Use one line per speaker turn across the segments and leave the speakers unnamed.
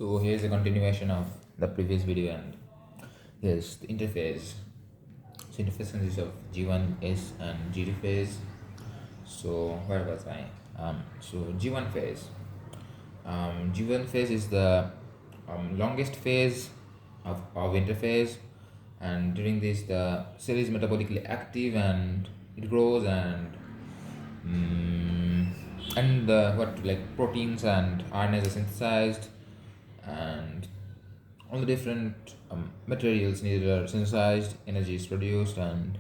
So here's a continuation of the previous video, and here's the interface. So interface consists of G1 and G2 phase. So where was I? So G1 phase. G1 phase is the longest phase of interphase, and during this the cell is metabolically active and it grows, and the what like proteins and RNAs are synthesized, and all the different materials needed are synthesized, energy is produced, and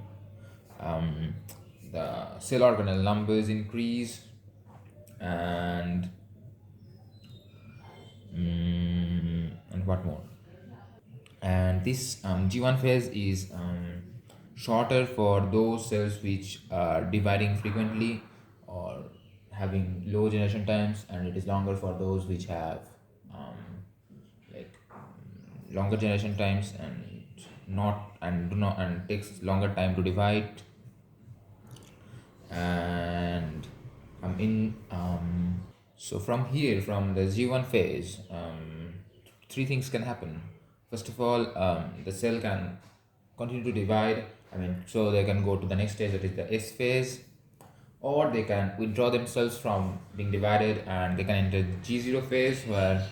um, the cell organelle numbers increase, and and what more. And this G1 phase is shorter for those cells which are dividing frequently or having low generation times, and it is longer for those which have um, longer generation times and not and do not and takes longer time to divide. And in so from here, from the G1 phase, three things can happen. First of all, the cell can continue to divide. So they can go to the next stage, that is the S phase, or they can withdraw themselves from being divided and they can enter the G0 phase, where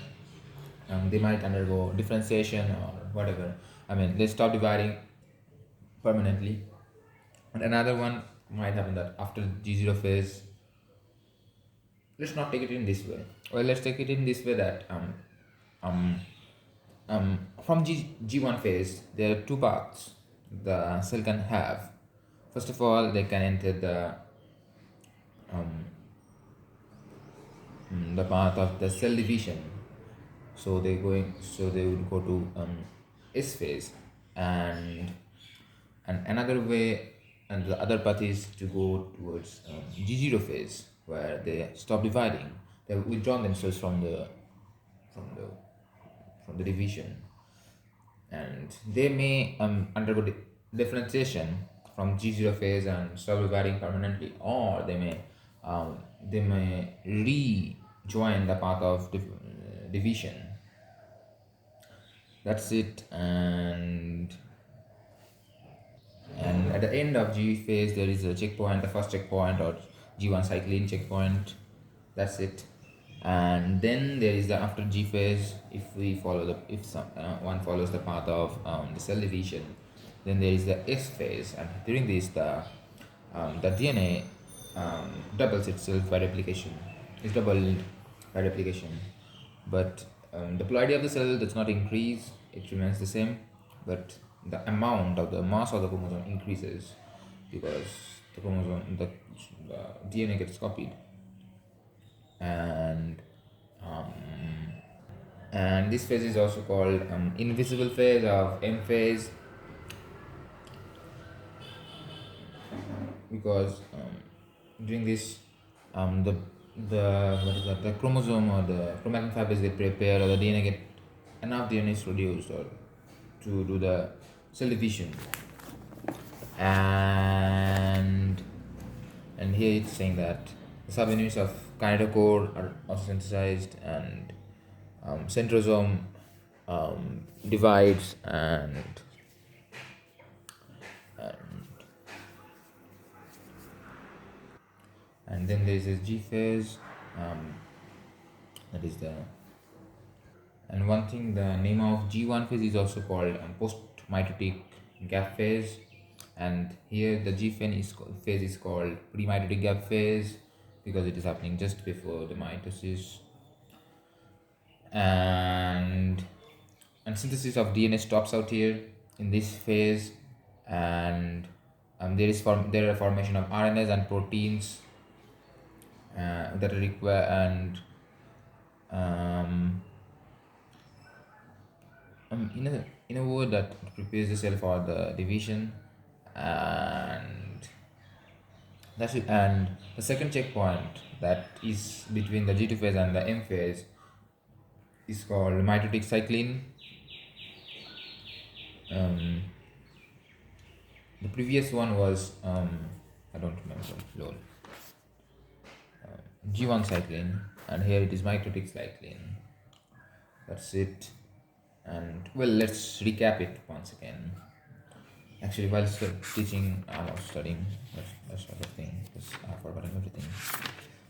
they might undergo differentiation or whatever. They stop dividing permanently. And another one might happen that after G0 phase, let's not take it in this way. Well, let's take it in this way that um, from G1 phase, there are two paths the cell can have. First of all, they can enter um, the path of the cell division. So they would go to S phase, and another way, and the other path is to go towards G0 phase, where they stop dividing. They withdraw themselves from the from the division, and they may undergo differentiation from G0 phase and stop dividing permanently, or they may rejoin the path of division. That's it. And at the end of G phase, there is a checkpoint, the first checkpoint, or G1 cycline checkpoint. That's it. And then there is the after G phase. If one follows the path of the cell division, then there is the S phase, and during this the DNA doubles itself by replication. Is doubled by replication, but the ploidy of the cell does not increase; it remains the same, but the amount of the mass of the chromosome increases, because the DNA gets copied. And um, and this phase is also called invisible phase of M phase, because during this the what is that, the chromosome or the chromatin fibers get prepared, or the DNA get enough DNA is produced, or to do the cell division. And here it's saying that the subunits of kinetochore are also synthesized, and centrosome divides, and then there is this G phase. That is the And one thing, the name of G1 phase is also called post mitotic gap phase, and here the phase is called pre mitotic gap phase, because it is happening just before the mitosis. And synthesis of DNA stops out here in this phase, and there are formation of RNAs and proteins that are required, and in a word, that prepares the cell for the division. And that's it. And the second checkpoint, that is between the G2 phase and the M phase, is called mitotic cycline. The previous one was I don't remember. Lol. G1 cycline, and here it is mitotic cycline. That's it. And well, let's recap it once again. Actually, while teaching, I was studying. That's sort of thing. Because I've forgotten everything.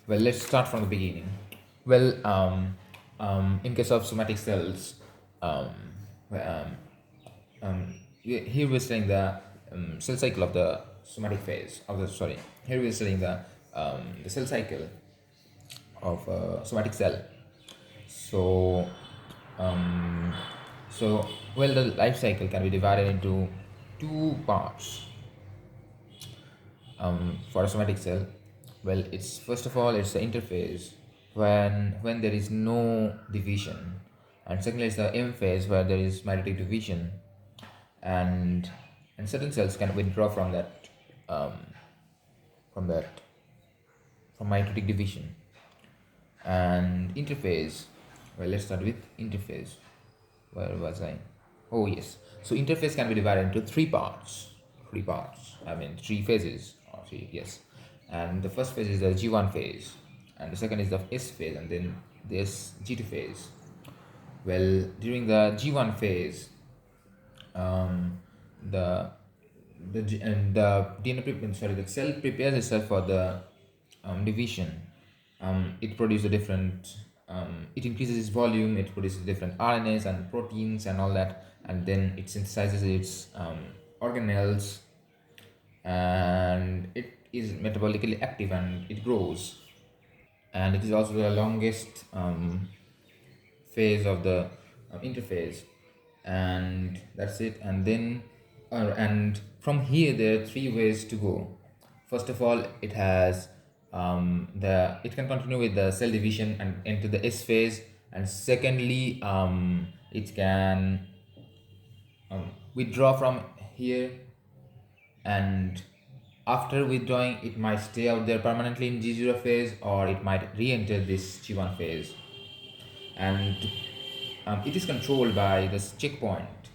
Well, let's start from the beginning. Well, in case of somatic cells, um, well, here we're studying the cell cycle of the somatic phase of the sorry. Here we're studying the cell cycle of a somatic cell. So, um, well, the life cycle can be divided into two parts for a somatic cell. Well, it's first of all it's the interphase when there is no division, and secondly it's the M phase where there is mitotic division, and certain cells can withdraw um, from that from mitotic division. And interphase, well, let's start with interphase. Where was I? Oh yes. So interface can be divided into three parts. Three parts. I mean three phases. Or three, yes. And the first phase is the G1 phase, and the second is the S phase, and then this G2 phase. Well, during the G1 phase, um, the the DNA sorry, the cell prepares itself for the division. It produces a different it increases its volume, it produces different RNAs and proteins and all that, and then it synthesizes its organelles, and it is metabolically active and it grows. And it is also the longest phase of the interface. And that's it. And then and from here there are three ways to go. First of all, it has the it can continue with the cell division and enter the S phase. And secondly, it can withdraw from here, and after withdrawing it might stay out there permanently in G0 phase, or it might re-enter this G1 phase. And it is controlled by this checkpoint,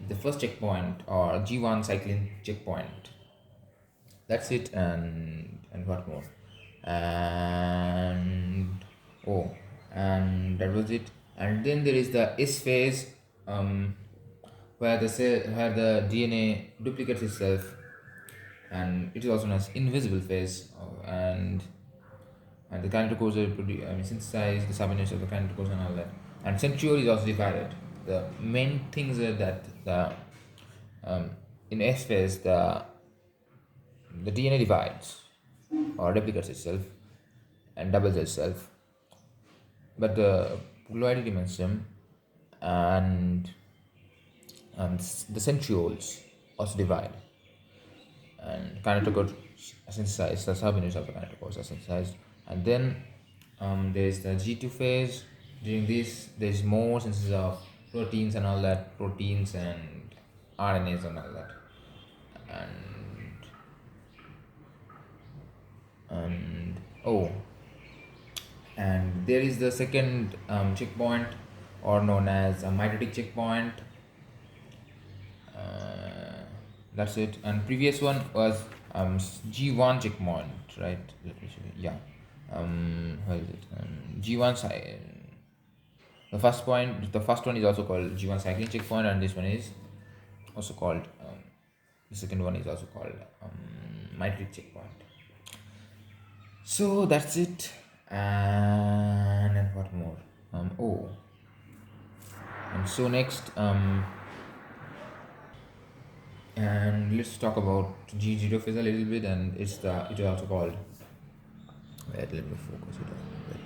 the first checkpoint or G1 cycling checkpoint. That's it. And what more? And oh, and that was it. And then there is the S phase, where the DNA duplicates itself, and it is also known as invisible phase. And the kinetochores are synthesize the subunits of the kinetochores and all that. And centriole is also divided. The main things are that um, in S phase the DNA divides or replicates itself and doubles itself, but the ploidy dimension and the centrioles also divide, and kinetochores are synthesized, the subunits of the kinetochores are synthesized. And then there is the G2 phase. During this, there is more synthesis of proteins and all that, proteins and RNAs and all that. And and oh, and there is the second checkpoint, or known as a mitotic checkpoint. uh, that's it. And previous one was G1 checkpoint, right? Let me show you. Yeah. Where is it? G1 the first one is also called G1 cycling checkpoint, and this one is also called the second one is also called mitotic checkpoint. So that's it. And what more? Oh, and so next, and let's talk about G0 phase a little bit, and it is also called. Wait, let me focus it a bit.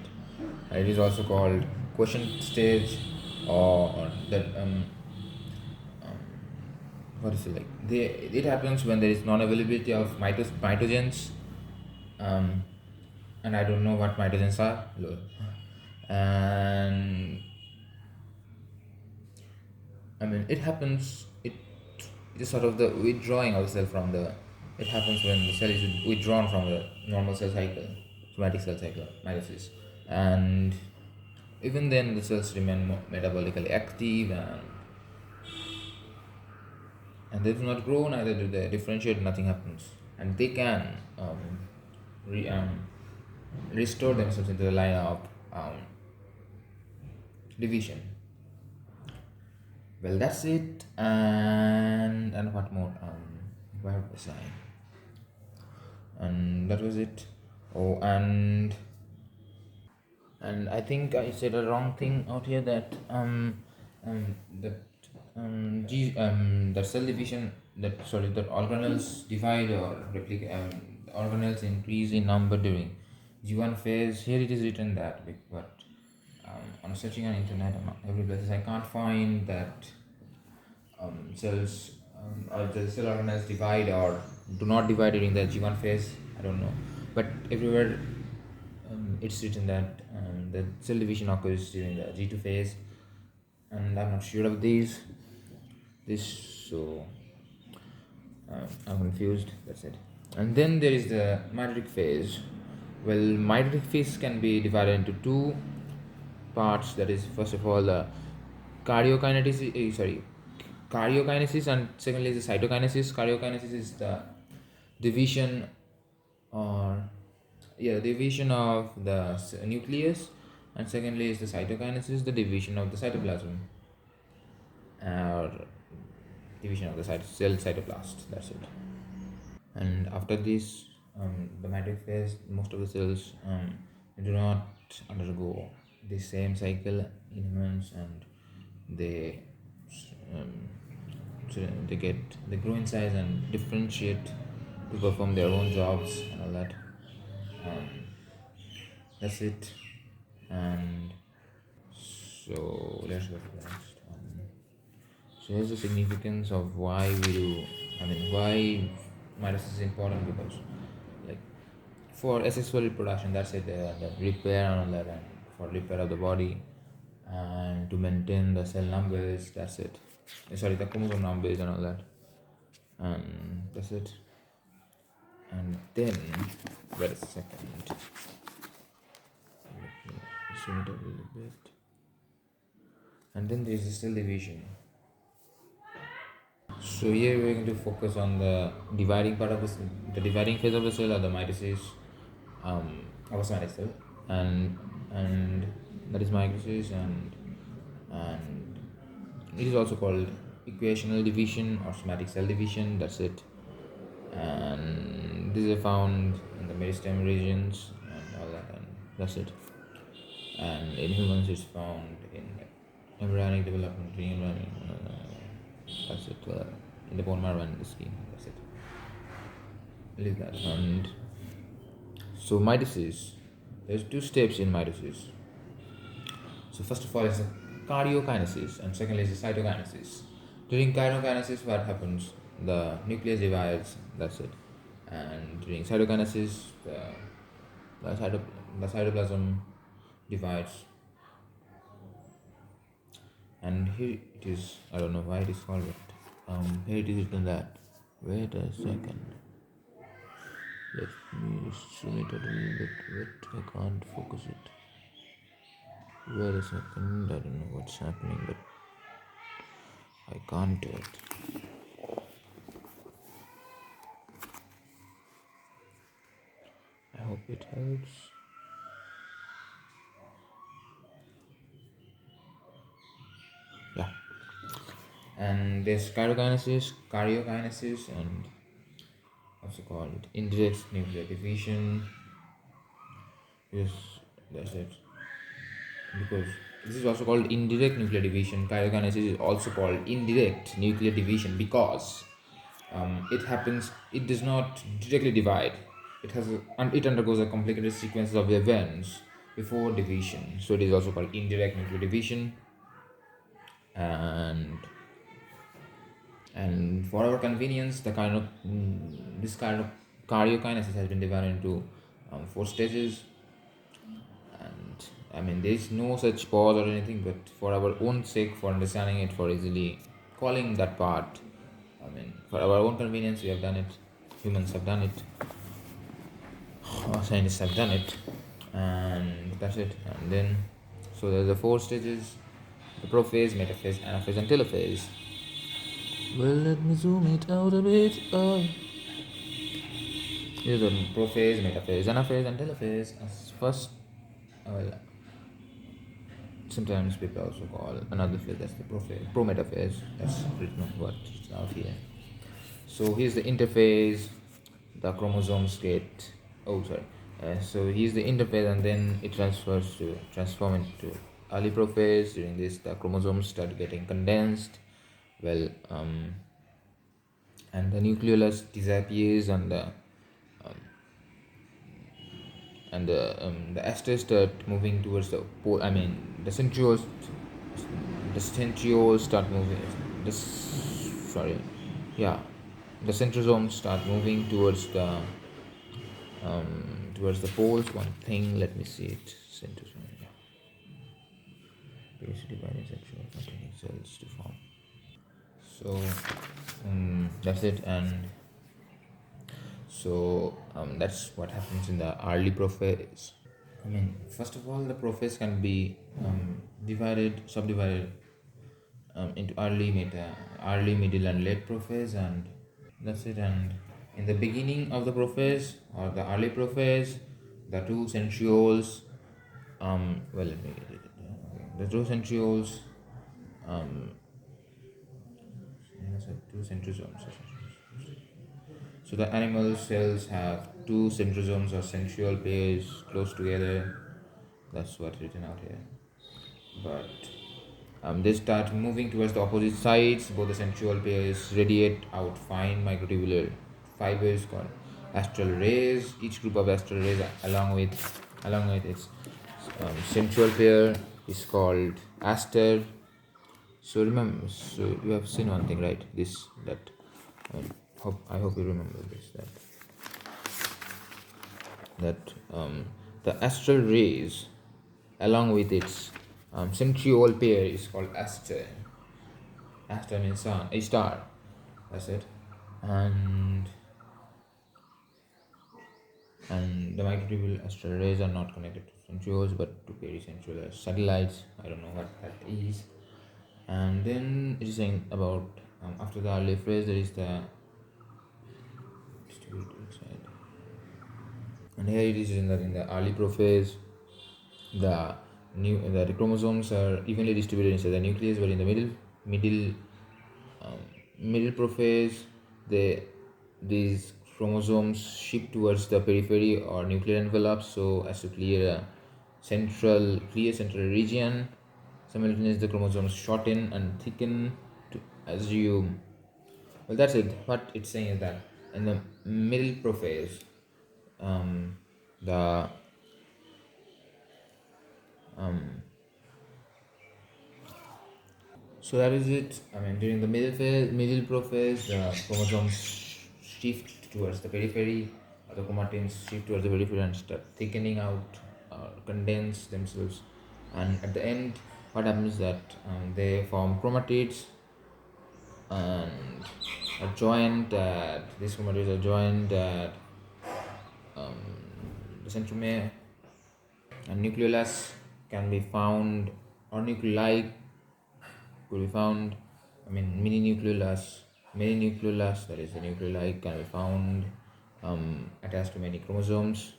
It is also called quotient stage, or that what is it like? It happens when there is non-availability of mitogens, um, and I don't know what mitogens are. Lol. And it happens. It is sort of the withdrawing of the cell from the. It happens when the cell is withdrawn from the normal cell cycle, somatic cell cycle, mitosis, and even then the cells remain metabolically active, and they do not grow, neither do they differentiate. Nothing happens, and they can re, restore themselves into the line of division. Well, that's it. And what more? Where was I? And that was it. Oh, and I think I said a wrong thing out here, that that that cell division, that sorry, that organelles divide or replicate, organelles increase in number during G1 phase. Here it is written that, but I'm searching on internet and every places I can't find that cells or the cell organelles divide or do not divide during the G1 phase. I don't know, but everywhere it's written that the cell division occurs during the G2 phase, and I'm not sure of this, so I'm confused. That's it. And then there is the mitotic phase. Well, mitotic phase can be divided into two parts. That is, first of all, cardiokinesis. Cardiokinesis, and secondly is the cytokinesis. Cardiokinesis is the division, or division of the nucleus, and secondly is the cytokinesis, the division of the cytoplasm, or division of the cell cytoplast. That's it. And after this, the mitotic phase, most of the cells do not undergo the same cycle in humans, and they um, they grow in size and differentiate to perform their own jobs and all that. um, that's it. And so let's go to the next one. So here's the significance of why we do. I mean, why mitosis is important, because, like, for asexual reproduction, that's it. The repair and all that, and for repair of the body, and to maintain the cell numbers. That's it. Sorry, the chromosome numbers and all that. And that's it. And then, wait a second. Let me zoom it a little bit. And then there's the cell division. So here we're going to focus on the dividing part of the dividing phase of the cell, or the mitosis, of a somatic cell, and that is mitosis, and it is also called equational division or somatic cell division. That's it. And these are found in the meristem regions and all that, and that's it. And in humans, it's found in, like, embryonic development, re-embryonic, that's it. In the bone marrow and the skin. That's it. Leave that. And so mitosis, there's two steps in mitosis. So first of all is the cardiokinesis, and secondly is the cytokinesis. During cardiokinesis, what happens? The nucleus divides. That's it. And during cytokinesis, the, the cytoplasm divides. And here it is. I don't know why it is called, but here it is written that. Wait a second. Let me zoom it a little bit. Wait, I can't focus it. Wait a second. I don't know what's happening, but I can't do it. I hope it helps. Yeah. And there's cardiokinesis, and also called indirect nuclear division. Yes, that's it. Because this is also called indirect nuclear division. Cardiokinesis is also called indirect nuclear division because it happens. It does not directly divide. It undergoes a complicated sequence of events before division. So it is also called indirect nuclear division. And for our convenience, this kind of cardiokinesis has been divided into four stages. And I mean, there is no such pause or anything, but for our own sake, for understanding it, for easily calling that part, I mean, for our own convenience, we have done it. Humans have done it. Scientists have done it, and that's it. And then, so there's the four stages: the prophase, metaphase, anaphase, and telophase. Well, let me zoom it out a bit. Here's the prophase, metaphase, anaphase, and telophase. As first, well, sometimes people also call another phase, that's the prometaphase. That's written on what is out here. So here's the interphase. The chromosomes get, oh sorry. So here's the interphase, and then it transform into early prophase. During this, the chromosomes start getting condensed. Well, and the nucleolus disappears, and the esters start moving towards the pole. I mean, the centrioles start moving. This, sorry, yeah, the centrosomes start moving towards the poles. One thing, let me see it. Centrosome, yeah, basically dividing central containing cells to form. So that's it, and so that's what happens in the early prophase. I mean, first of all, the prophase can be subdivided into early, middle, and late prophase, and that's it. And in the beginning of the prophase or the early prophase, the two centrioles, well, let me get it. The two centrioles, yes, two centrosomes. So the animal cells have two centrosomes or centriole pairs close together. That's what's written out here. But they start moving towards the opposite sides. Both the central pairs radiate out fine microtubular fibers called astral rays. Each group of astral rays, along with its central pair, is called aster. So remember, so you have seen one thing, right? This that. I hope you remember this, that the astral rays, along with its centriole pair, is called aster. Aster means sun, a star. That's it. And the microtubule astral rays are not connected to centrioles but to pericentral satellites. I don't know what that is. And then it is saying about after the early phase there is the distributed side. And here it is in the early prophase, the the chromosomes are evenly distributed inside the nucleus, but in the middle um, middle prophase, these chromosomes shift towards the periphery or nuclear envelope so as to clear central region. Simultaneously, the chromosomes shorten and thicken to assume. Well, that's it. What it's saying is that in the middle prophase, um, the so that is it. I mean, during the middle prophase, the chromosomes shift towards the periphery, the chromatins shift towards the periphery and start thickening out, condense themselves, and at the end, what happens is that they form chromatids and are joined at these chromatids are joined at the centromere, and nucleolus can be found, or nuclei could be found. I mean, mini nucleolus, that is the nuclei, can be found attached to many chromosomes,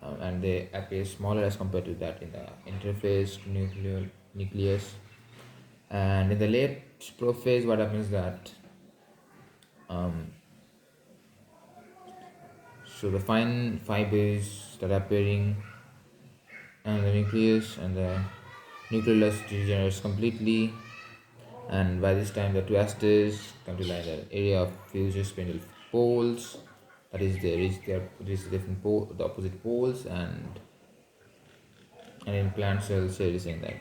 and they appear smaller as compared to that in the interphase nucleus. And in the late prophase, what happens is that so the fine fibers start appearing and the nucleus, and the nucleolus degenerates completely, and by this time the two asters come to lie in the area of future spindle poles. That is, they reach the different the opposite poles, and in plant cells it is saying that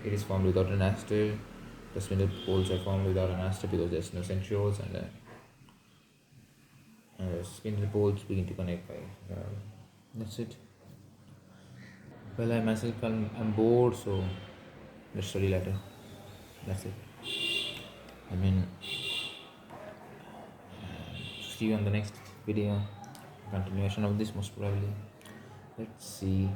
it is formed without an aster. The spindle poles are formed without an aster because there's no centrioles, and the spindle poles begin to connect by that's it. Well, I myself am bored, so let's study later. That's it. I mean, see you on the next video. Continuation of this, most probably. Let's see.